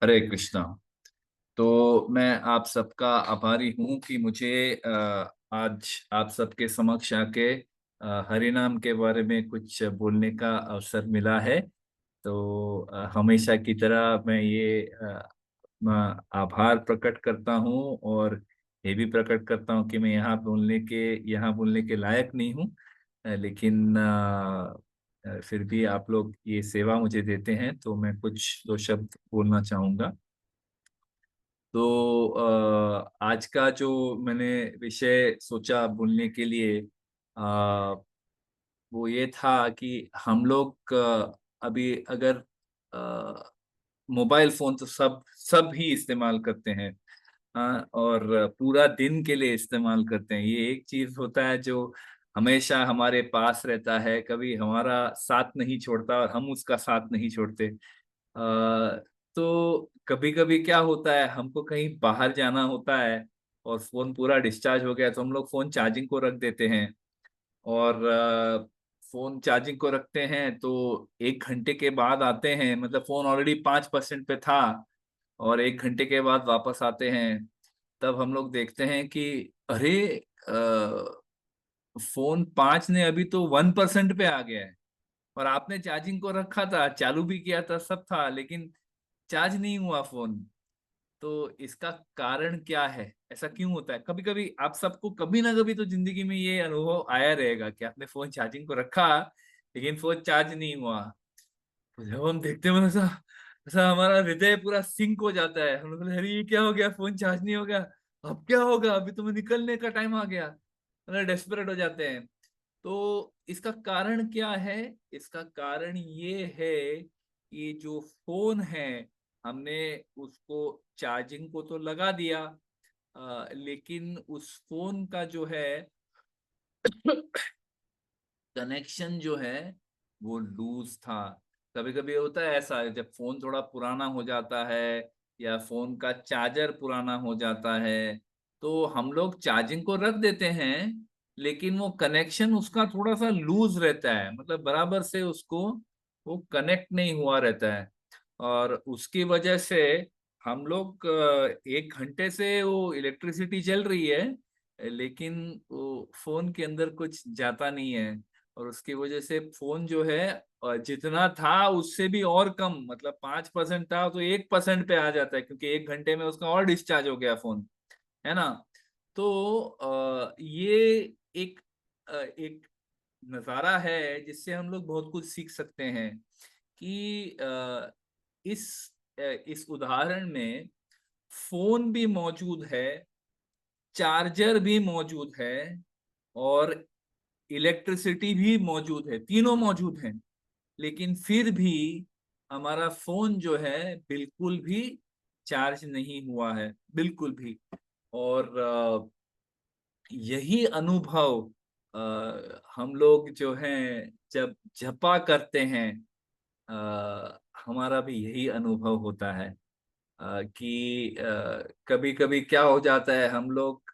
हरे कृष्णा। तो मैं आप सबका आभारी हूँ कि मुझे आज आप सबके समक्ष आके हरि नाम के बारे में कुछ बोलने का अवसर मिला है। तो हमेशा की तरह मैं ये अपना आभार प्रकट करता हूँ और ये भी प्रकट करता हूँ कि मैं यहाँ बोलने के लायक नहीं हूँ। लेकिन फिर भी आप लोग ये सेवा मुझे देते हैं तो मैं कुछ दो शब्द बोलना चाहूंगा। तो आज का जो मैंने विषय सोचा बोलने के लिए वो ये था कि हम लोग अभी अगर मोबाइल फोन तो सब ही इस्तेमाल करते हैं। और पूरा दिन के लिए इस्तेमाल करते हैं। ये एक चीज होता है जो हमेशा हमारे पास रहता है, कभी हमारा साथ नहीं छोड़ता और हम उसका साथ नहीं छोड़ते। तो कभी कभी क्या होता है, हमको कहीं बाहर जाना होता है और फोन पूरा डिस्चार्ज हो गया तो हम लोग फोन चार्जिंग को रख देते हैं। और फोन चार्जिंग को रखते हैं तो 1 घंटे के बाद आते हैं, मतलब फोन ऑलरेडी 5% पे था और 1 घंटे के बाद वापस आते हैं। तब हम लोग देखते हैं कि अरे फोन 5 ने अभी तो 1% पे आ गया है और आपने चार्जिंग को रखा था, चालू भी किया था, सब था, लेकिन चार्ज नहीं हुआ फोन। तो इसका कारण क्या है, ऐसा क्यों होता है? कभी कभी आप सबको कभी ना कभी तो जिंदगी में ये अनुभव आया रहेगा कि आपने फोन चार्जिंग को रखा लेकिन फोन चार्ज नहीं हुआ। तो जब हम देखते हैं ऐसा ऐसा हमारा हृदय पूरा सिंक हो जाता है। हम लोग बोले, अरे ये क्या हो गया, फोन चार्ज नहीं हो गया, अब क्या होगा, अभी तो मैं निकलने का टाइम आ गया। मतलब डेस्परेट हो जाते हैं। तो इसका कारण क्या है? इसका कारण ये है कि जो फोन है, हमने उसको चार्जिंग को तो लगा दिया, लेकिन उस फोन का जो है कनेक्शन जो है वो लूज था। कभी कभी होता है ऐसा, जब फोन थोड़ा पुराना हो जाता है या फोन का चार्जर पुराना हो जाता है तो हम लोग चार्जिंग को रख देते हैं, लेकिन वो कनेक्शन उसका थोड़ा सा लूज रहता है, मतलब बराबर से उसको वो कनेक्ट नहीं हुआ रहता है। और उसकी वजह से हम लोग 1 घंटे से वो इलेक्ट्रिसिटी चल रही है लेकिन वो फोन के अंदर कुछ जाता नहीं है। और उसकी वजह से फोन जो है जितना था उससे भी और कम, मतलब 5% था तो 1% पे आ जाता है, क्योंकि 1 घंटे में उसका और डिस्चार्ज हो गया फोन, है ना। तो ये एक नजारा है जिससे हम लोग बहुत कुछ सीख सकते हैं कि इस इस उदाहरण में फोन भी मौजूद है, चार्जर भी मौजूद है और इलेक्ट्रिसिटी भी मौजूद है, तीनों मौजूद हैं। लेकिन फिर भी हमारा फोन जो है बिल्कुल भी चार्ज नहीं हुआ है, बिल्कुल भी। और यही अनुभव हम लोग जो हैं जब जपा करते हैं, हमारा भी यही अनुभव होता है। कि कभी कभी क्या हो जाता है, हम लोग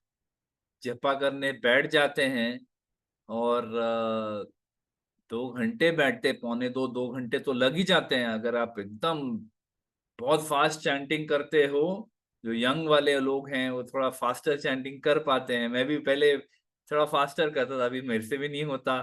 जपा करने बैठ जाते हैं और 2 घंटे बैठते, पौने 2 घंटे तो लग ही जाते हैं। अगर आप एकदम बहुत फास्ट चैंटिंग करते हो, जो यंग वाले लोग हैं वो थोड़ा फास्टर चैंटिंग कर पाते हैं। मैं भी पहले थोड़ा फास्टर करता था, अभी मेरे से भी नहीं होता।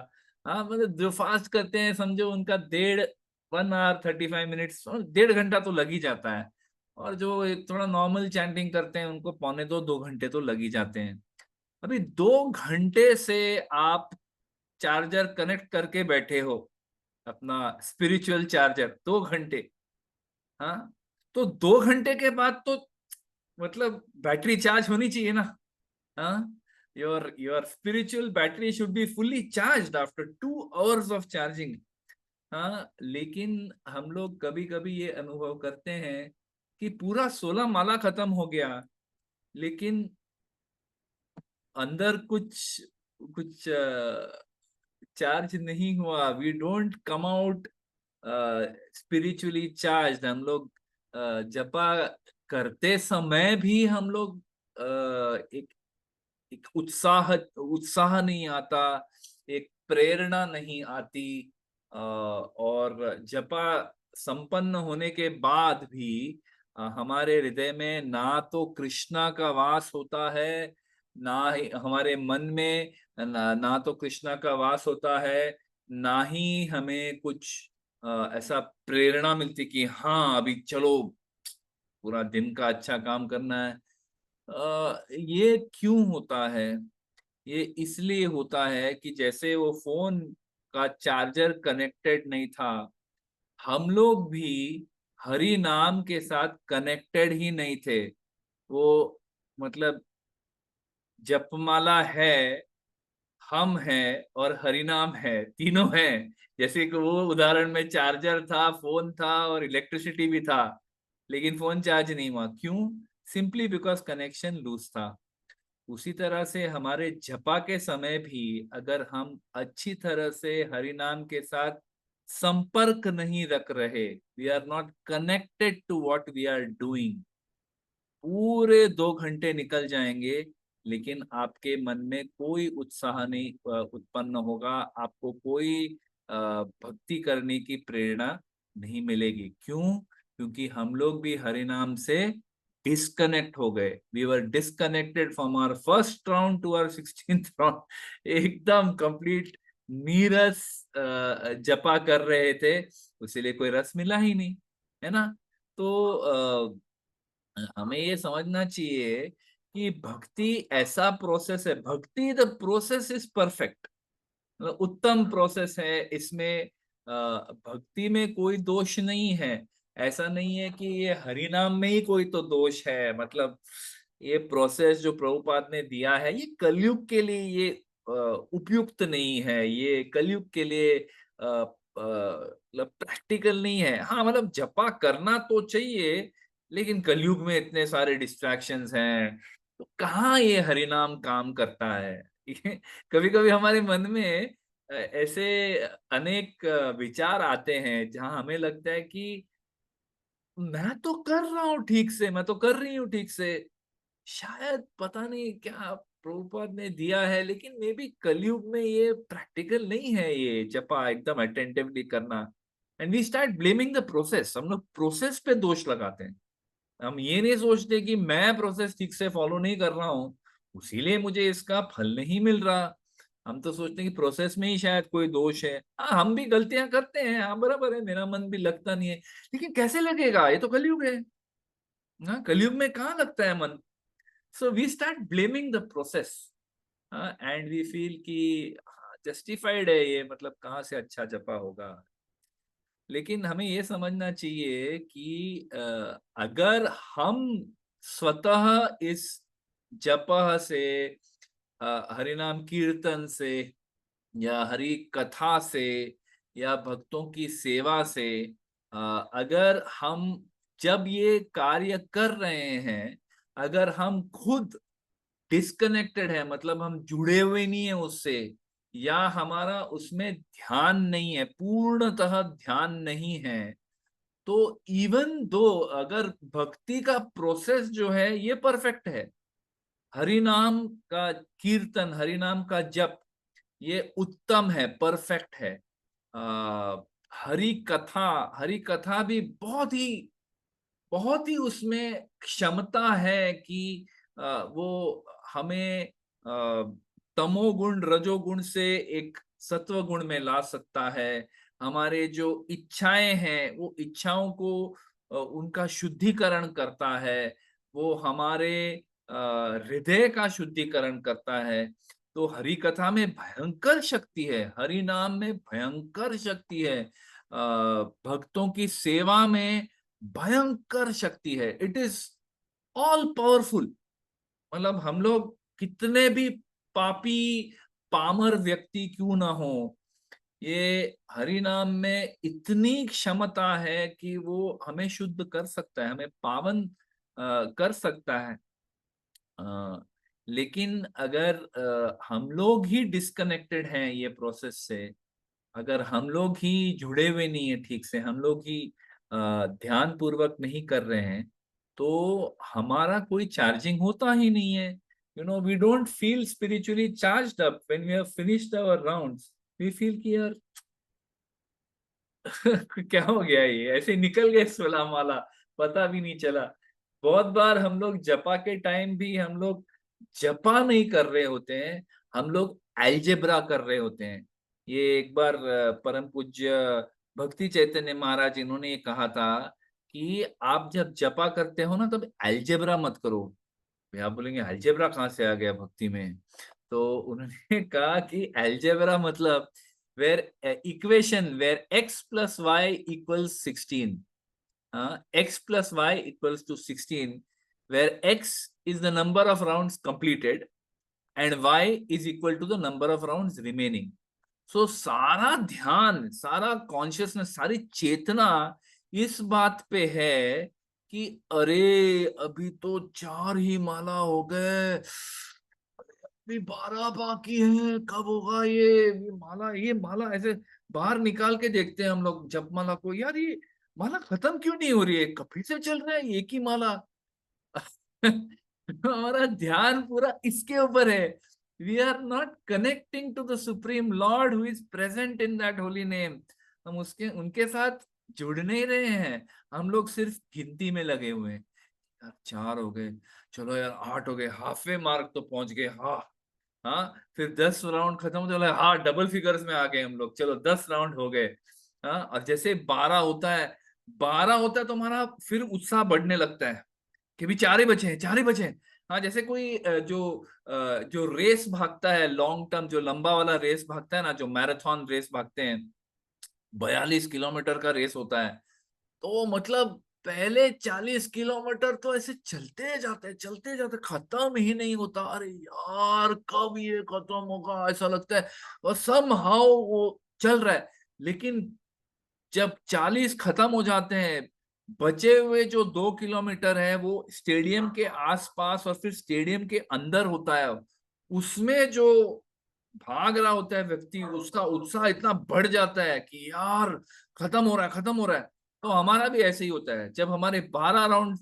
हाँ, मतलब जो फास्ट करते हैं समझो उनका 1.5 1 hour 35 minutes, 1.5 घंटा तो लग ही जाता है। और जो एक थोड़ा नॉर्मल चैंटिंग करते हैं उनको पौने 2 घंटे तो लग ही जाते हैं। अभी 2 घंटे से आप चार्जर कनेक्ट करके बैठे हो, अपना स्पिरिचुअल चार्जर, 2 घंटे। हाँ, तो 2 घंटे के बाद तो मतलब बैटरी चार्ज होनी चाहिए ना। हाँ, your spiritual battery should be fully charged after 2 hours of charging. हाँ, लेकिन हम लोग कभी कभी ये अनुभव करते हैं कि पूरा 16 माला खत्म हो गया, लेकिन अंदर कुछ कुछ चार्ज नहीं हुआ। We don't come out spiritually charge. हम लोग जपा करते समय भी हम लोग एक एक उत्साह उत्साह नहीं आता, एक प्रेरणा नहीं आती। और जपा संपन्न होने के बाद भी हमारे हृदय में ना तो कृष्णा का वास होता है, ना ही हमारे मन में ना तो कृष्णा का वास होता है, ना ही हमें कुछ ऐसा प्रेरणा मिलती कि हाँ अभी चलो पूरा दिन का अच्छा काम करना है। ये क्यों होता है? ये इसलिए होता है कि जैसे वो फोन का चार्जर कनेक्टेड नहीं था, हम लोग भी हरि नाम के साथ कनेक्टेड ही नहीं थे। वो मतलब जपमाला है, हम हैं और हरिनाम है, तीनों हैं। जैसे कि वो उदाहरण में चार्जर था, फोन था और इलेक्ट्रिसिटी भी था, लेकिन फोन चार्ज नहीं हुआ। क्यों? सिंपली बिकॉज कनेक्शन लूज था। उसी तरह से हमारे जपा के समय भी अगर हम अच्छी तरह से हरि नाम के साथ संपर्क नहीं रख रहे, we are not connected to what we are doing, पूरे 2 घंटे निकल जाएंगे लेकिन आपके मन में कोई उत्साह नहीं उत्पन्न होगा, आपको कोई भक्ति करने की प्रेरणा नहीं मिलेगी। क्यों? क्योंकि हम लोग भी हरि नाम से डिस्कनेक्ट हो गए। We were disconnected from our first round to our 16th round. एकदम कंप्लीट नीरस जपा कर रहे थे, उसीलिए कोई रस मिला ही नहीं, है ना? तो हमें ये समझना चाहिए कि भक्ति ऐसा प्रोसेस है, भक्ति द प्रोसेस इज परफेक्ट, उत्तम प्रोसेस है। इसमें भक्ति में कोई दोष नहीं है। ऐसा नहीं है कि ये हरि नाम में ही कोई तो दोष है। मतलब ये प्रोसेस जो प्रभुपाद ने दिया है ये कलयुग के लिए ये उपयुक्त नहीं है, ये कलयुग के लिए मतलब प्रैक्टिकल नहीं है। हाँ मतलब जपा करना तो चाहिए, लेकिन कलयुग में इतने सारे डिस्ट्रैक्शंस हैं, तो कहाँ ये हरि नाम काम करता है? कभी कभी हमारे मन में ऐसे अनेक विचार आते हैं जहां हमें लगता है कि मैं तो कर रहा हूँ ठीक से, मैं तो कर रही हूँ ठीक से, शायद पता नहीं क्या प्रभुपाद ने दिया है, लेकिन मे बी कलयुग में ये प्रैक्टिकल नहीं है ये जपा एकदम अटेंटिवली करना। And we start blaming the process, हम लोग प्रोसेस पे दोष लगाते हैं। हम ये नहीं सोचते कि मैं प्रोसेस ठीक से फॉलो नहीं कर रहा हूँ, उसीलिए मुझे इसका फल नहीं मिल रहा। हम तो सोचते हैं कि प्रोसेस में ही शायद कोई दोष है। हाँ हम भी गलतियां करते हैं, हाँ बराबर है, मेरा मन भी लगता नहीं है, लेकिन कैसे लगेगा, ये तो कलयुग है। हाँ कलयुग में कहाँ लगता है मन? So we start blaming the process and we feel कि जस्टिफाइड है ये, मतलब कहाँ से अच्छा जपा होगा। लेकिन हमें ये समझना चाहिए कि अगर हम स्वतः इस जप से, हरिनाम कीर्तन से या हरि कथा से या भक्तों की सेवा से, अगर हम जब ये कार्य कर रहे हैं, अगर हम खुद डिस्कनेक्टेड है, मतलब हम जुड़े हुए नहीं है उससे, या हमारा उसमें ध्यान नहीं है, पूर्णतः ध्यान नहीं है, तो इवन दो अगर भक्ति का प्रोसेस जो है ये परफेक्ट है, हरि नाम का कीर्तन, हरि नाम का जप ये उत्तम है, परफेक्ट है। आ, हरि कथा, हरि कथा भी बहुत ही उसमें क्षमता है कि वो हमें तमोगुण रजोगुण से एक सत्व गुण में ला सकता है। हमारे जो इच्छाएं हैं वो इच्छाओं को उनका शुद्धिकरण करता है, वो हमारे हृदय का शुद्धिकरण करता है। तो हरि कथा में भयंकर शक्ति है, हरि नाम में भयंकर शक्ति है, भक्तों की सेवा में भयंकर शक्ति है। It is all powerful. मतलब हम लोग कितने भी पापी पामर व्यक्ति क्यों ना हो, ये हरि नाम में इतनी क्षमता है कि वो हमें शुद्ध कर सकता है, हमें पावन कर सकता है। अ, लेकिन अगर हम लोग ही डिस्कनेक्टेड हैं ये प्रोसेस से, अगर हम लोग ही जुड़े हुए नहीं है ठीक से, हम लोग ही ध्यान पूर्वक नहीं कर रहे हैं, तो हमारा कोई चार्जिंग होता ही नहीं है। You know we don't feel spiritually charged up when we have finished our rounds. We feel कि यार क्या हो गया, ये ऐसे निकल गए सोलह माला, पता भी नहीं चला। बहुत बार हम लोग जपा के टाइम भी हम लोग जपा नहीं कर रहे होते हैं, हम लोग अलजेब्रा कर रहे होते हैं। ये एक बार परम पूज्य भक्ति चैतन्य महाराज इन्होंने ये कहा था कि आप जब जपा करते हो ना तब अलजेब्रा मत करो। भाई आप बोलेंगे अलजेब्रा कहाँ से आ गया भक्ति में? तो उन्होंने कहा कि अलजेब्रा मतलब where equation where x plus y equals 16, x plus y equals to 16, where x is the number of rounds completed and y is equal to the number of rounds remaining. So सारा ध्यान, सारा consciousness, सारी चेतना इस बात पे है कि अरे अभी तो 4 ही माला हो गए, अभी 12 बाकी है, कब होगा ये माला ऐसे बाहर निकाल के देखते हैं हम लोग जपमाला को, यार ये माला खत्म क्यों नहीं हो रही है, कभी से चल रहा है एक ही माला। हमारा ध्यान पूरा इसके ऊपर है। We are not connecting to the supreme lord who is present in that holy name. हम उसके उनके साथ जुड़ नहीं रहे हैं, हम लोग सिर्फ गिनती में लगे हुए हैं। यार 4 हो गए, चलो यार 8 हो गए, हाफवे मार्क तो पहुंच गए, हाँ हाँ। फिर 10 राउंड खत्म हो चला, हाँ डबल फिगर्स में आ गए हम लोग, चलो 10 राउंड हो गए। हाँ, और जैसे 12 होता है, 12 होता है तो हमारा फिर उत्साह बढ़ने लगता है कि भी 4 ही बचे हैं, 4 ही बचे हैं। हाँ, जैसे कोई जो रेस भागता है, लॉन्ग टर्म जो लंबा वाला रेस भागता है ना, जो मैराथन रेस भागते हैं, 42 किलोमीटर का रेस होता है, तो मतलब पहले 40 किलोमीटर तो ऐसे चलते जाते खत्म ही नहीं होता, अरे यार कब ये खत्म होगा ऐसा लगता है, और somehow वो चल रहा है। लेकिन जब 40 खत्म हो जाते हैं, बचे हुए जो 2 किलोमीटर है वो स्टेडियम के आसपास और फिर स्टेडियम के अंदर होता है, उसमें जो भाग रहा होता है व्यक्ति, उसका उत्साह इतना बढ़ जाता है कि यार खत्म हो रहा है, खत्म हो रहा है। तो हमारा भी ऐसे ही होता है, जब हमारे 12 राउंड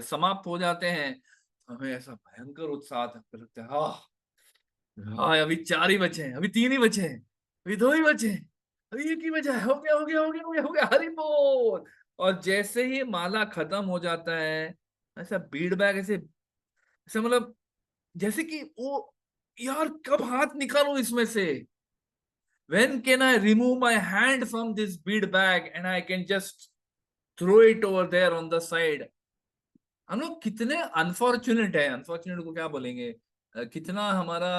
समाप्त हो जाते हैं, हमें ऐसा भयंकर उत्साह लगता है, हाँ हाँ अभी 4 ही बचे हैं, अभी 3 ही बचे हैं, अभी 2 ही बचे हैं, अभी 1 ही बचा है, हो गया हो गया हो गया हो गया हो गया, हरि बोल। और जैसे ही माला खत्म हो जाता है, ऐसा बीड बैग ऐसे ऐसे मतलब जैसे कि वो, यार कब हाथ निकालूं इसमें से, when can I remove my hand from this bead bag and I can just throw it over there on the side। हम लोग कितने अनफॉर्चुनेट है, अनफॉर्चुनेट को क्या बोलेंगे, कितना हमारा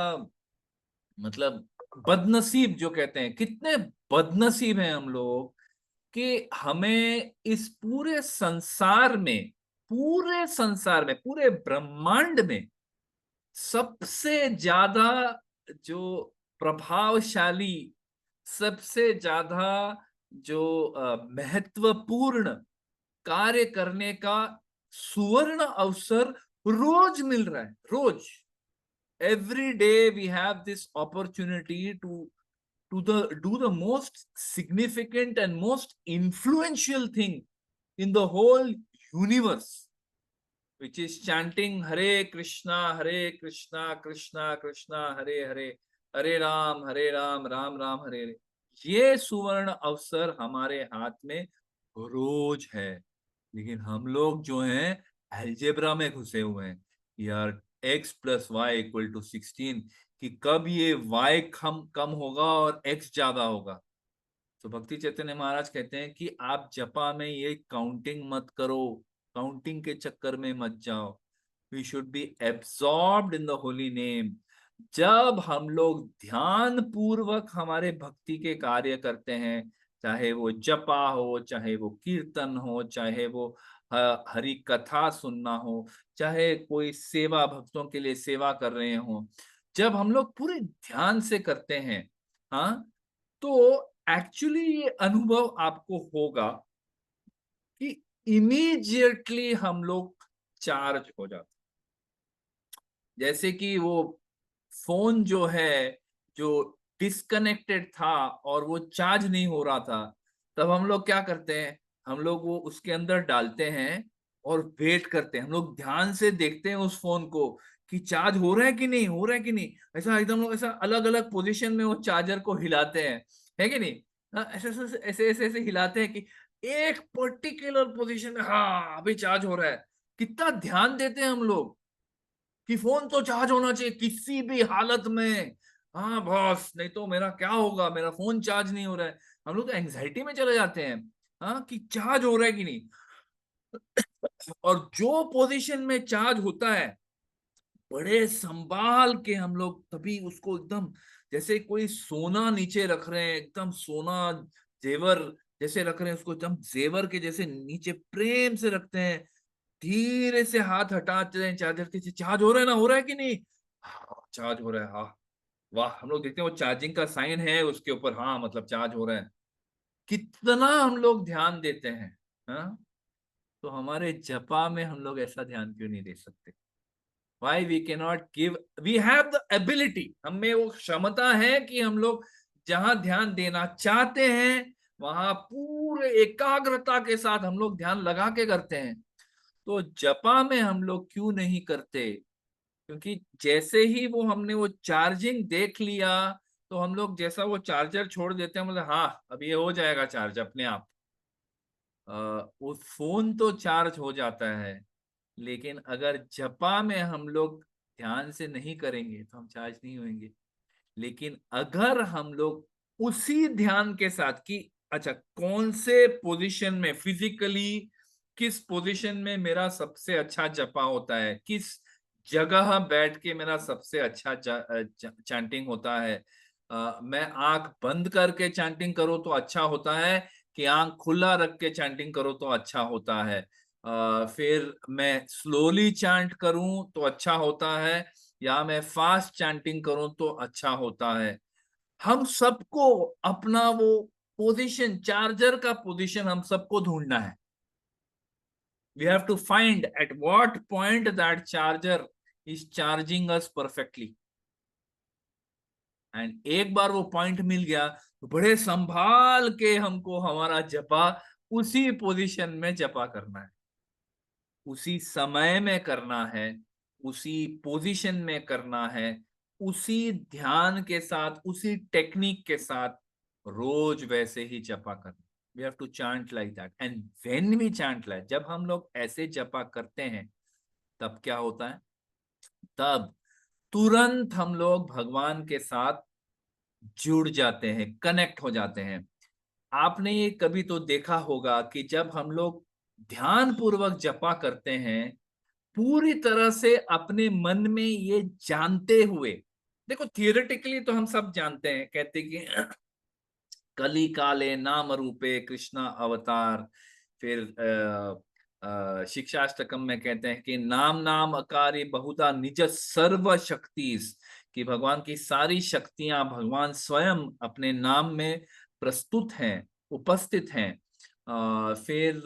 मतलब बदनसीब जो कहते हैं, कितने बदनसीब हैं हम लोग कि हमें इस पूरे संसार में पूरे ब्रह्मांड में सबसे ज्यादा जो प्रभावशाली, सबसे ज्यादा जो महत्वपूर्ण कार्य करने का सुवर्ण अवसर रोज मिल रहा है, रोज। every day we have this opportunity to do the most significant and most influential thing in the whole universe, which is chanting Hare Krishna, Krishna Krishna Hare Hare, Hare Ram, Ram Ram Hare Hare। ये सुवर्ण अवसर हमारे हाथ में रोज है, लेकिन हम लोग जो हैं अलजेब्रा में घुसे हुए हैं, यार x plus Y equal to 16, कि कब ये y कम कम होगा और x ज्यादा होगा। तो भक्ति चैतन्य महाराज कहते हैं कि आप जपा में ये काउंटिंग मत करो, काउंटिंग के चक्कर में मत जाओ। We should be absorbed in the holy name. जब हम लोग ध्यान पूर्वक हमारे भक्ति के कार्य करते हैं, चाहे वो जपा हो, चाहे वो कीर्तन हो, चाहे वो हरि कथा सुनना हो, चाहे कोई सेवा, भक्तों के लिए सेवा कर रहे हो, जब हम लोग पूरे ध्यान से करते हैं, हाँ, तो एक्चुअली ये अनुभव आपको होगा कि इमीडिएटली हम लोग चार्ज हो जाते, जैसे कि वो फोन जो है, जो डिस्कनेक्टेड था और वो चार्ज नहीं हो रहा था, तब हम लोग क्या करते हैं, हम लोग वो उसके अंदर डालते हैं और वेट करते हैं, हम लोग ध्यान से देखते हैं उस फोन को कि चार्ज हो रहा है कि नहीं, हो रहा है कि नहीं, ऐसा एकदम लोग ऐसा अलग अलग पोजीशन में वो चार्जर को हिलाते हैं, है कि नहीं? हाँ, ऐसे ऐसे ऐसे ऐसे ऐसे हिलाते हैं कि एक पर्टिकुलर पोजीशन में, हाँ अभी चार्ज हो रहा है। कितना ध्यान देते हैं हम लोग कि फोन तो चार्ज होना चाहिए किसी भी हालत में। हाँ बॉस, नहीं तो मेरा क्या होगा, मेरा फोन चार्ज नहीं हो रहा है। हम लोग तो एंग्जाइटी में चले जाते हैं, हाँ कि चार्ज हो रहा है कि नहीं। और जो पोजीशन में चार्ज होता है, बड़े संभाल के हम लोग तभी उसको एकदम, जैसे कोई सोना नीचे रख रहे हैं, एकदम सोना जेवर जैसे रख रहे हैं, उसको एकदम जेवर के जैसे नीचे प्रेम से रखते हैं। धीरे से हाथ हटाते हैं चार्जर के, चार्ज हो रहा है ना, हो रहा है कि नहीं, हाँ चार्ज हो रहा है, हाँ वाह। हम लोग देखते हैं वो चार्जिंग का साइन है उसके ऊपर, हाँ मतलब चार्ज हो रहा है। कितना हम लोग ध्यान देते हैं, हाँ। तो हमारे जपा में हम लोग ऐसा ध्यान क्यों नहीं दे सकते? Why we cannot give? We have the ability, हम में वो क्षमता है कि हम लोग जहां ध्यान देना चाहते हैं वहां पूरे एकाग्रता के साथ हम लोग ध्यान लगा के करते हैं। तो जपा में हम लोग क्यों नहीं करते? क्योंकि जैसे ही वो हमने वो चार्जिंग देख लिया, तो हम लोग जैसा वो चार्जर छोड़ देते हैं, मतलब हाँ अब ये हो जाएगा चार्ज अपने आप। वो फोन तो चार्ज हो जाता है, लेकिन अगर जपा में हम लोग ध्यान से नहीं करेंगे तो हम चार्ज नहीं होंगे। लेकिन अगर हम लोग उसी ध्यान के साथ कि अच्छा कौन से पोजीशन में फिजिकली, किस पोजीशन में मेरा सबसे अच्छा जपा होता है, किस जगह बैठ के मेरा सबसे अच्छा चैंटिंग होता है, मैं आंख बंद करके चैंटिंग करूं तो अच्छा होता है, कि आंख खुला रख के चैंटिंग करो तो अच्छा होता है, फिर मैं स्लोली चैंट करूं तो अच्छा होता है, या मैं फास्ट चैंटिंग करूं तो अच्छा होता है। हम सबको अपना वो पोजीशन, चार्जर का पोजीशन हम सबको ढूंढना है। We have to find at what point that charger is charging us perfectly. And एक बार वो पॉइंट मिल गया तो बड़े संभाल के हमको हमारा जपा उसी पोजीशन में जपा करना है, उसी समय में करना है, उसी पोजीशन में करना है, उसी ध्यान के साथ, उसी टेक्निक के साथ रोज वैसे ही जपा करना। We have to chant like that. And when we chant like, जब हम लोग ऐसे जपा करते हैं तब क्या होता है? तब तुरंत हम लोग भगवान के साथ जुड़ जाते हैं, कनेक्ट हो जाते हैं। आपने ये कभी तो देखा होगा कि जब हम लोग ध्यान पूर्वक जपा करते हैं, पूरी तरह से अपने मन में ये जानते हुए, देखो थियोरेटिकली तो हम सब जानते हैं, कहते कि कली काले नाम रूपे कृष्णा अवतार। फिर शिक्षाष्टकम में कहते हैं कि नाम नाम अकारी बहुधा निज सर्व शक्तिस, कि भगवान की सारी शक्तियां भगवान स्वयं अपने नाम में प्रस्तुत हैं, उपस्थित हैं। फिर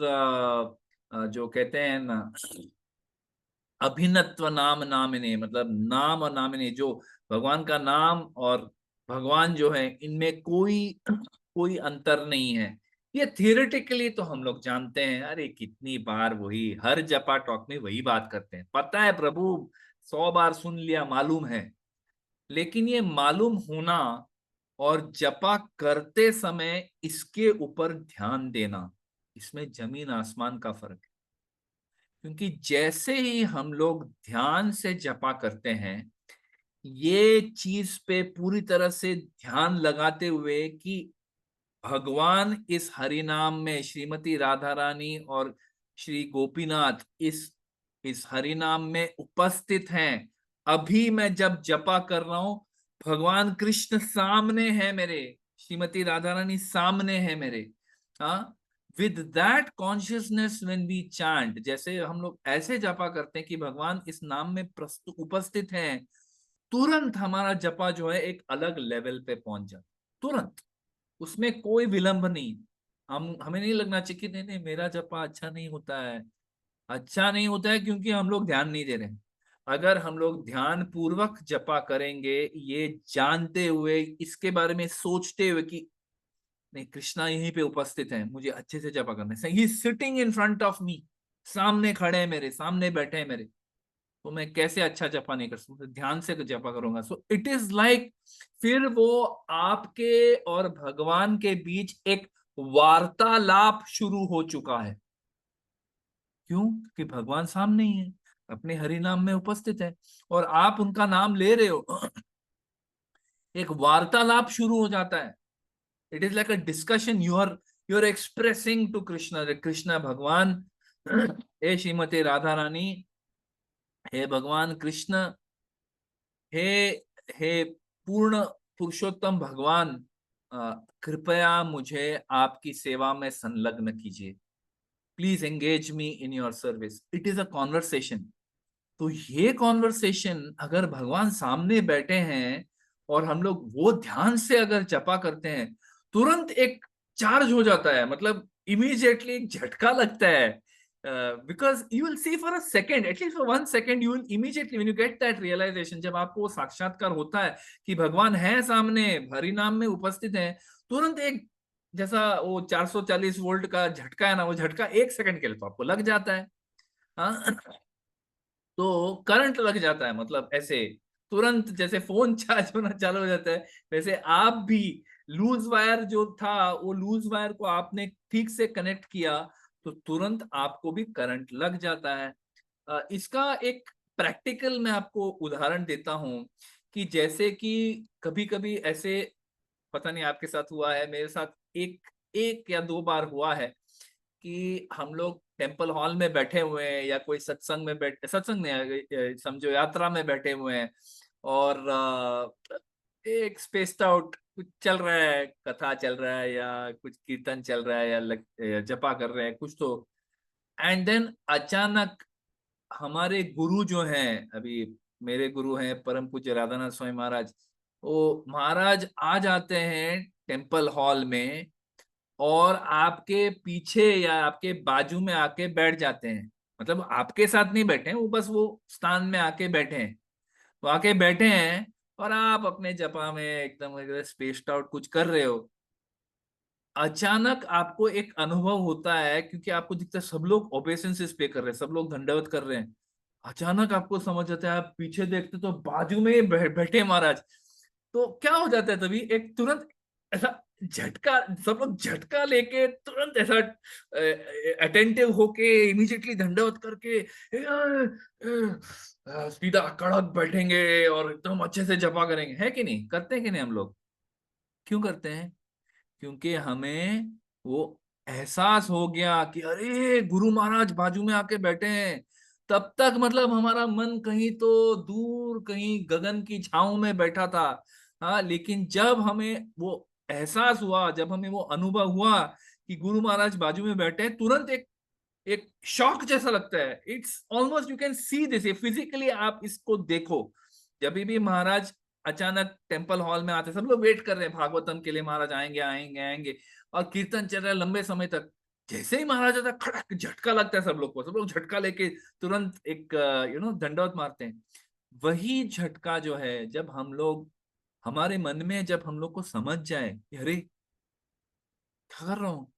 जो कहते हैं ना, अभिनत्व नाम नामिने, मतलब नाम और नामिने, जो भगवान का नाम और भगवान जो है इनमें कोई कोई अंतर नहीं है। ये थियोरेटिकली तो हम लोग जानते हैं, अरे कितनी बार वही हर जपा टॉक में वही बात करते हैं, पता है प्रभु, 100 बार सुन लिया, मालूम है। लेकिन ये मालूम होना और जपा करते समय इसके ऊपर ध्यान देना, इसमें जमीन आसमान का फर्क है। क्योंकि जैसे ही हम लोग ध्यान से जपा करते हैं, ये चीज पे पूरी तरह से ध्यान लगाते हुए कि भगवान इस हरि नाम में, श्रीमती राधा रानी और श्री गोपीनाथ इस हरि नाम में उपस्थित हैं। अभी मैं जब जपा कर रहा हूं, भगवान कृष्ण सामने है मेरे, श्रीमती राधा रानी सामने है मेरे। हाँ, with that consciousness when we chant, जैसे हम लोग ऐसे जपा करते हैं कि भगवान इस नाम में प्रस्तुत उपस्थित हैं, तुरंत हमारा जपा जो है एक अलग लेवल पे पहुंच जाता, तुरंत, उसमें कोई विलंब नहीं। हमें नहीं लगना चाहिए कि नहीं नहीं मेरा जपा अच्छा नहीं होता है। अच्छा नहीं होता है क्योंकि हम लोग ध्यान नहीं दे रहे हैं। अगर हम लोग ध्यान पूर्वक जपा करेंगे, ये जानते हुए, इसके बारे में सोचते हुए कि नहीं कृष्णा यहीं पे उपस्थित है, मुझे अच्छे से जपा करना है, he sitting in front of me, सामने खड़े हैं मेरे, सामने बैठे हैं मेरे, तो मैं कैसे अच्छा जपा नहीं कर सकता, ध्यान से जपा करूंगा। सो इट इज लाइक, फिर वो आपके और भगवान के बीच एक वार्तालाप शुरू हो चुका है। क्यों? कि भगवान सामने ही है, अपने हरि नाम में उपस्थित है और आप उनका नाम ले रहे हो। एक वार्तालाप शुरू हो जाता है। It is like a discussion, you are expressing to Krishna, Krishna भगवान, हे श्रीमती राधा रानी, हे भगवान कृष्ण, हे हे पूर्ण पुरुषोत्तम भगवान, कृपया मुझे आपकी सेवा में संलग्न कीजिए, please engage me in your service. It is a conversation. तो ये कॉन्वर्सेशन अगर भगवान सामने बैठे हैं और हम लोग वो ध्यान से अगर जपा करते हैं, तुरंत एक चार्ज हो जाता है, मतलब इमीडिएटली एक झटका लगता है। Because you will see for a second, at least for 1 second, you will immediately when you get that realisation, जब आपको वो साक्षात्कार होता है कि भगवान है सामने, हरि नाम में उपस्थित है, तुरंत एक जैसा वो 440 वोल्ट का झटका है ना, वो झटका 1 सेकंड के लिए तो आपको लग जाता है। हाँ, तो करंट लग जाता है, मतलब ऐसे तुरंत जैसे फोन चार्ज होना चालू हो जाता है, वैसे आप भी लूज वायर जो था, वो लूज वायर को आपने ठीक से कनेक्ट किया तो तुरंत आपको भी करंट लग जाता है। इसका एक प्रैक्टिकल मैं आपको उदाहरण देता हूं कि जैसे कि कभी कभी ऐसे, पता नहीं आपके साथ हुआ है, मेरे साथ एक एक या दो बार हुआ है कि हम लोग टेम्पल हॉल में बैठे हुए हैं या कोई सत्संग में बैठे, सत्संग में समझो यात्रा में बैठे हुए हैं, और एक स्पेस्ड आउट कुछ चल रहा है, कथा चल रहा है या कुछ कीर्तन चल रहा है या जपा कर रहे हैं कुछ तो, एंड देन अचानक हमारे गुरु जो हैं, अभी मेरे गुरु हैं परम पूज्य राधानाथ स्वामी महाराज, वो महाराज आ जाते हैं टेम्पल हॉल में और आपके पीछे या आपके बाजू में आके बैठ जाते हैं। मतलब आपके साथ नहीं बैठे हैं, वो बस वो स्थान में आके बैठे हैं, तो आके बैठे हैं और आप अपने जपा में एकदम स्पेस्ड आउट कुछ कर रहे हो। अचानक आपको एक अनुभव होता है, क्योंकि आपको दिखता है सब लोग ओबेसेंसेस पे कर रहे हैं, सब लोग दंडवत कर रहे हैं। अचानक आपको समझ आता है, आप पीछे देखते तो बाजू में ही बैठे महाराज। तो क्या हो जाता है तभी, एक तुरंत ऐसा झटका, सब लोग झटका लेके तुरंत ऐसा अटेंटिव होके इमीडिएटली दंडवत करके सीधा कड़क बैठेंगे और एकदम अच्छे से जपा करेंगे, है कि नहीं? करते हैं कि नहीं हम लोग? क्यों करते हैं? क्योंकि हमें वो एहसास हो गया कि अरे गुरु महाराज बाजू में आके बैठे हैं। तब तक मतलब हमारा मन कहीं तो दूर, कहीं गगन की छांव में बैठा था। हाँ, लेकिन जब हमें वो एहसास हुआ, जब हमें वो अनुभव हुआ कि गुरु महाराज बाजू में बैठे हैं, तुरंत एक एक शॉक जैसा लगता है। It's almost, you can see this, physically आप इसको देखो। जब भी महाराज अचानक टेम्पल हॉल में आते, सब लोग वेट कर रहे हैं भागवतम के लिए, महाराज आएंगे आएंगे आएंगे, और कीर्तन चल रहा है लंबे समय तक। जैसे ही महाराज आता, खड़क झटका लगता है सब लोग को, सब लोग झटका लेके तुरंत एक दंडवत मारते हैं। वही झटका जो है, जब हम लोग, हमारे मन में जब हम लोग को समझ जाए कि अरे क्या कर रहा हूँ,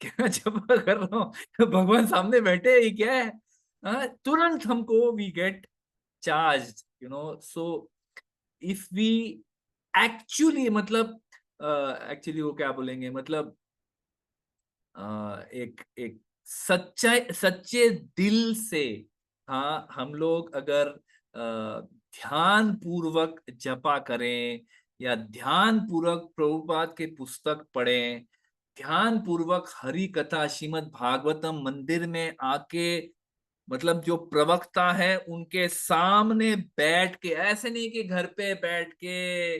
क्या जब कर रहा हूँ, भगवान सामने बैठे ही क्या है, तुरंत हमको we get charge, so if we actually, मतलब एक्चुअली वो क्या बोलेंगे, मतलब एक एक सच्चे दिल से, हाँ, हम लोग अगर ध्यान पूर्वक जपा करें या ध्यान पूर्वक प्रभुपाद के पुस्तक पढ़ें, ध्यान पूर्वक हरि कथा श्रीमद् भागवतम मंदिर में आके, मतलब जो प्रवक्ता है उनके सामने बैठ के, ऐसे नहीं कि घर पे बैठ के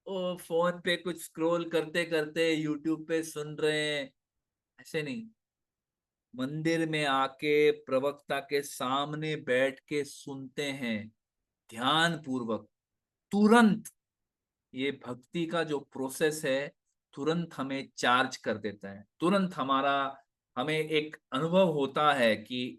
ओ फोन पे कुछ स्क्रॉल करते करते यूट्यूब पे सुन रहे हैं, ऐसे नहीं। मंदिर में आके प्रवक्ता के सामने बैठ के सुनते हैं ध्यान पूर्वक, तुरंत ये भक्ति का जो प्रोसेस है तुरंत हमें चार्ज कर देता है। तुरंत हमें एक अनुभव होता है कि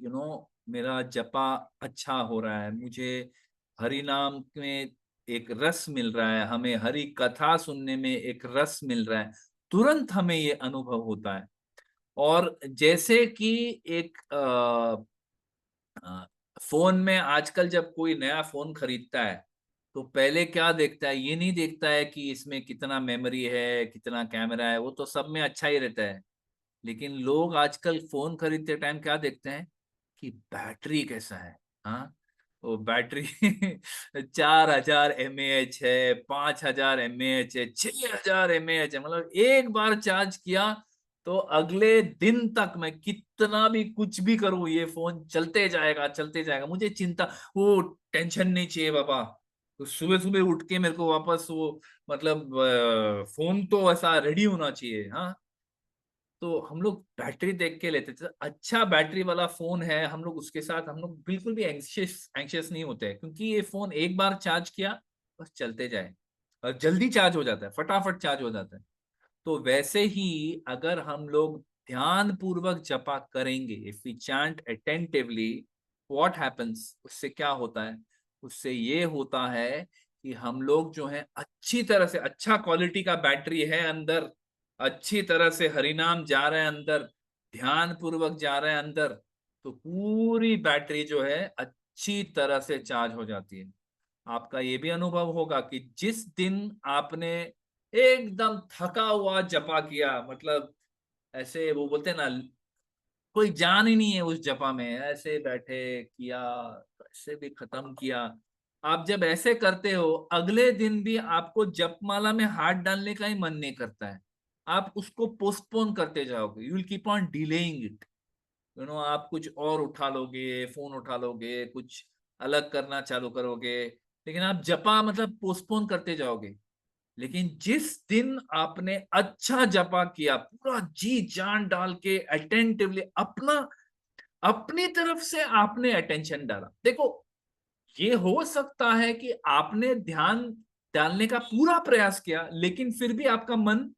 मेरा जपा अच्छा हो रहा है, मुझे हरि नाम में एक रस मिल रहा है, हमें हरि कथा सुनने में एक रस मिल रहा है, तुरंत हमें ये अनुभव होता है। और जैसे कि एक फोन में आजकल जब कोई नया फोन खरीदता है तो पहले क्या देखता है, ये नहीं देखता है कि इसमें कितना मेमोरी है, कितना कैमरा है, वो तो सब में अच्छा ही रहता है। लेकिन लोग आजकल फोन खरीदते टाइम क्या देखते हैं कि बैटरी कैसा है। हाँ, वो बैटरी 4000 mAh है, 5000 mAh है, 6000 mAh है। मतलब एक बार चार्ज किया तो अगले दिन तक मैं कितना भी कुछ भी करूं, ये फोन चलते जाएगा चलते जाएगा। मुझे चिंता, वो टेंशन नहीं चाहिए बाबा। तो सुबह सुबह उठ के मेरे को वापस वो, मतलब फोन तो ऐसा रेडी होना चाहिए। हाँ, तो हम लोग बैटरी देख के लेते थे। अच्छा बैटरी वाला फोन है, हम लोग उसके साथ हम लोग बिल्कुल भी एंग्शियस एंग्शियस नहीं होते हैं, क्योंकि ये फोन एक बार चार्ज किया बस चलते जाए, और जल्दी चार्ज हो जाता है, फटाफट चार्ज हो जाता है। तो वैसे ही अगर हम लोग ध्यान पूर्वक जपा करेंगे, if we chant attentively, what happens, उससे क्या होता है? उससे ये होता है कि हम लोग जो है अच्छी तरह से, अच्छा क्वालिटी का बैटरी है अंदर, अच्छी तरह से हरिनाम जा रहे हैं अंदर, ध्यान पूर्वक जा रहे हैं अंदर, तो पूरी बैटरी जो है अच्छी तरह से चार्ज हो जाती है। आपका ये भी अनुभव होगा कि जिस दिन आपने एकदम थका हुआ जपा किया, मतलब ऐसे वो बोलते हैं ना, कोई जान ही नहीं है उस जपा में, ऐसे बैठे किया, ऐसे भी खत्म किया। आप जब ऐसे करते हो, अगले दिन भी आपको जपमाला में हाथ डालने का ही मन नहीं करता है। आप उसको पोस्टपोन करते जाओगे, you will keep on delaying it. आप कुछ और उठा लोगे, फोन उठा लोगे, कुछ अलग करना चालू करोगे, लेकिन आप जपा मतलब पोस्टपोन करते जाओगे। लेकिन जिस दिन आपने अच्छा जपा किया, पूरा जी जान डाल के अटेंटिवली, अपना अपनी तरफ से आपने अटेंशन डाला, देखो, ये हो सकता है कि आपने ध्यान डालने का पूरा प्रयास किया, लेकिन फिर भी आपका मन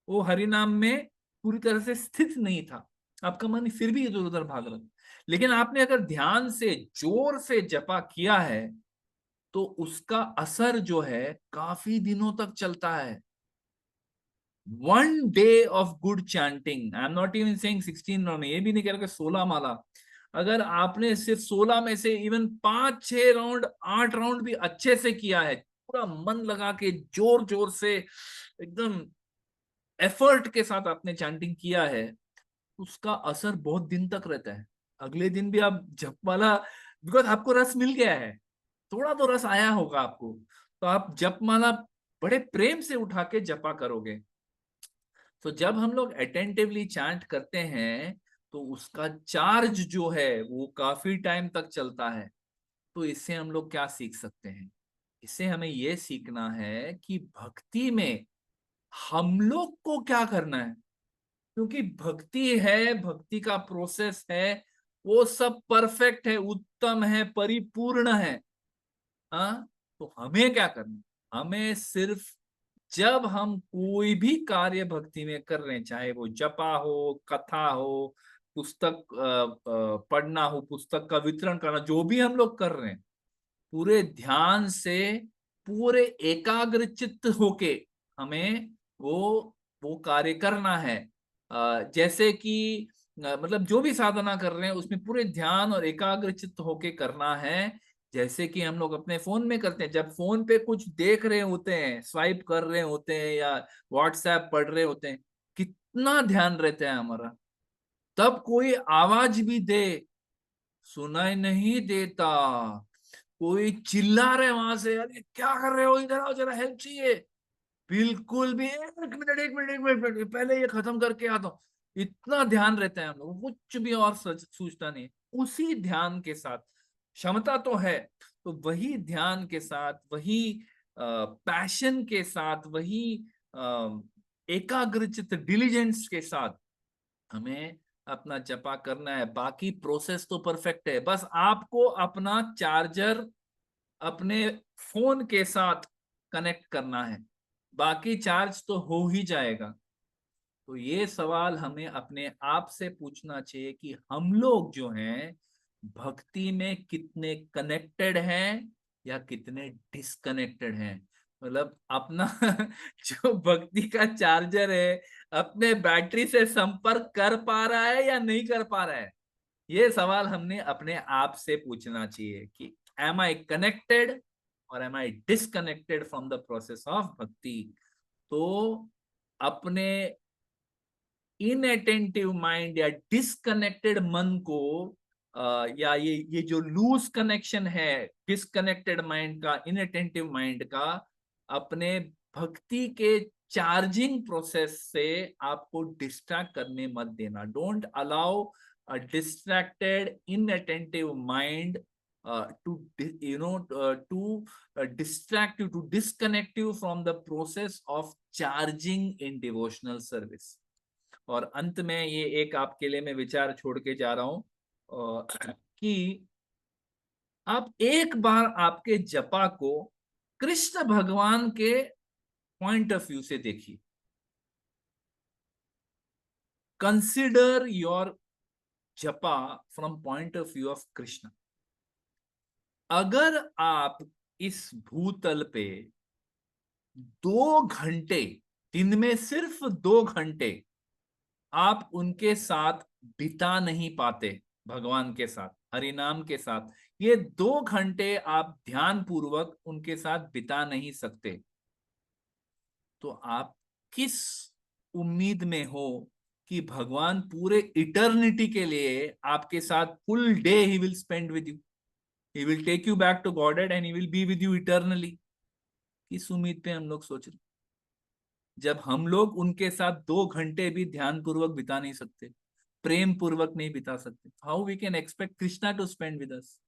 वो हरिनाम में पूरी तरह से स्थित नहीं था, आपका मन फिर भी इधर उधर भाग रहा था। लेकिन आपने अगर ध्यान से जोर से जपा किया है, तो उसका असर जो है काफी दिनों तक चलता है। 1 day of good chanting, I am not even saying 16, मैं ये भी नहीं कह रहा कि 16 माला, अगर आपने सिर्फ 16 में से इवन 5-6 राउंड, 8 राउंड भी अच्छे से किया है, पूरा मन लगा के जोर जोर से एकदम एफर्ट के साथ आपने चैंटिंग किया है, उसका असर बहुत दिन तक रहता है। अगले दिन भी आप जपमाला, बिकॉज आपको रस मिल गया है, थोड़ा तो रस आया होगा आपको, तो आप जपमाला बड़े प्रेम से उठा के जपा करोगे। तो जब हम लोग अटेंटिवली चैंट करते हैं, तो उसका चार्ज जो है वो काफी टाइम तक चलता है। तो इससे हम लोग क्या सीख सकते हैं? इससे हमें यह सीखना है कि भक्ति में हम लोग को क्या करना है, क्योंकि भक्ति है, भक्ति का प्रोसेस है, वो सब परफेक्ट है, उत्तम है, परिपूर्ण है। हाँ, तो हमें क्या करना है? हमें सिर्फ जब हम कोई भी कार्य भक्ति में कर रहे हैं, चाहे वो जपा हो, कथा हो, पुस्तक पढ़ना हो, पुस्तक का वितरण करना, जो भी हम लोग कर रहे हैं, पूरे ध्यान से, पूरे एकाग्र चित्त होके हमें वो कार्य करना है। जैसे कि मतलब जो भी साधना कर रहे हैं उसमें पूरे ध्यान और एकाग्र चित्त होके करना है। जैसे कि हम लोग अपने फोन में करते हैं, जब फोन पे कुछ देख रहे होते हैं, स्वाइप कर रहे होते हैं, या व्हाट्सएप पढ़ रहे होते हैं, कितना ध्यान रहता है हमारा। तब कोई आवाज भी दे, सुनाई नहीं देता। कोई चिल्ला रहे वहां से, अरे क्या कर रहे हो, इधर आओ, जरा हेल्प चाहिए, बिल्कुल भी, एक मिनट एक मिनट एक मिनट, पहले ये खत्म करके आता हूँ। इतना ध्यान रहता है हम लोग, कुछ भी और सूझता नहीं है। उसी ध्यान के साथ, क्षमता तो है, तो वही ध्यान के साथ, वही पैशन के साथ, वही एकाग्रचित डिलीजेंस के साथ हमें अपना जपा करना है। बाकी प्रोसेस तो परफेक्ट है, बस आपको अपना चार्जर अपने फोन के साथ कनेक्ट करना है, बाकी चार्ज तो हो ही जाएगा। तो ये सवाल हमें अपने आप से पूछना चाहिए कि हम लोग जो हैं भक्ति में कितने कनेक्टेड हैं या कितने डिस्कनेक्टेड हैं। मतलब अपना जो भक्ति का चार्जर है, अपने बैटरी से संपर्क कर पा रहा है या नहीं कर पा रहा है। ये सवाल हमने अपने आप से पूछना चाहिए कि एम आई कनेक्टेड और am I disconnected from the process of bhakti? तो अपने इनअटेंटिव माइंड या डिसकनेक्टेड मन को या ये जो लूज कनेक्शन है डिसकनेक्टेड माइंड का, इनअटेंटिव माइंड का, अपने भक्ति के चार्जिंग प्रोसेस से आपको डिस्ट्रैक्ट करने मत देना. Don't allow a distracted inattentive mind to distract you, to disconnect you from the process of charging in devotional service. और अंत में ये एक आपके लिए मैं विचार छोड़ के जा रहा हूं कि आप एक बार आपके जपा को कृष्ण भगवान के पॉइंट ऑफ व्यू से देखिए. कंसिडर योर जपा from point of view of Krishna. अगर आप इस भूतल पे 2 घंटे, दिन में सिर्फ 2 घंटे आप उनके साथ बिता नहीं पाते, भगवान के साथ, हरिनाम के साथ, ये 2 घंटे आप ध्यान पूर्वक उनके साथ बिता नहीं सकते, तो आप किस उम्मीद में हो कि भगवान पूरे इटर्निटी के लिए आपके साथ full day he will spend with you, he will take you back to godhead and he will be with you eternally? किस उम्मीद पे हम लोग सोच रहे, जब हम लोग उनके साथ 2 घंटे भी ध्यान पूर्वक बिता नहीं सकते, प्रेम पूर्वक नहीं बिता सकते, how we can expect Krishna to spend with us?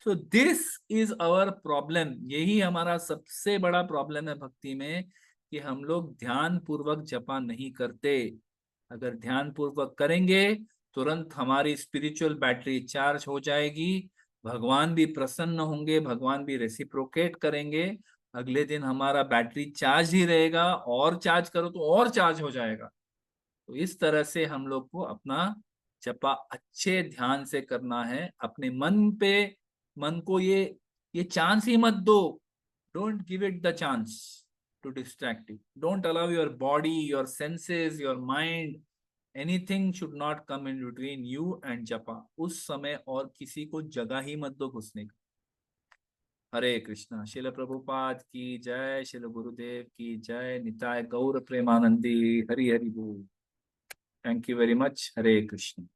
So this is our problem. यही हमारा सबसे बड़ा प्रॉब्लम है भक्ति में, कि हम लोग ध्यान पूर्वक जपा नहीं करते. अगर ध्यान पूर्वक करेंगे तुरंत हमारी स्पिरिचुअल बैटरी चार्ज हो जाएगी, भगवान भी प्रसन्न होंगे, भगवान भी रेसिप्रोकेट करेंगे, अगले दिन हमारा बैटरी चार्ज ही रहेगा, और चार्ज करो तो और चार्ज हो जाएगा. तो इस तरह से हम लोग को अपना जपा अच्छे ध्यान से करना है. अपने मन को ये चांस ही मत दो. Don't give it the chance to distract you. Don't allow your body, your senses, your mind, anything should not come in between you and japa. उस समय और किसी को जगह ही मत दो घुसने का. हरे कृष्णा. शिल प्रभुपाद की जय, शिल गुरुदेव की जय, निताय गौर प्रेमानंदी. हरि हरि बोल. Thank you very much. Hare Krishna.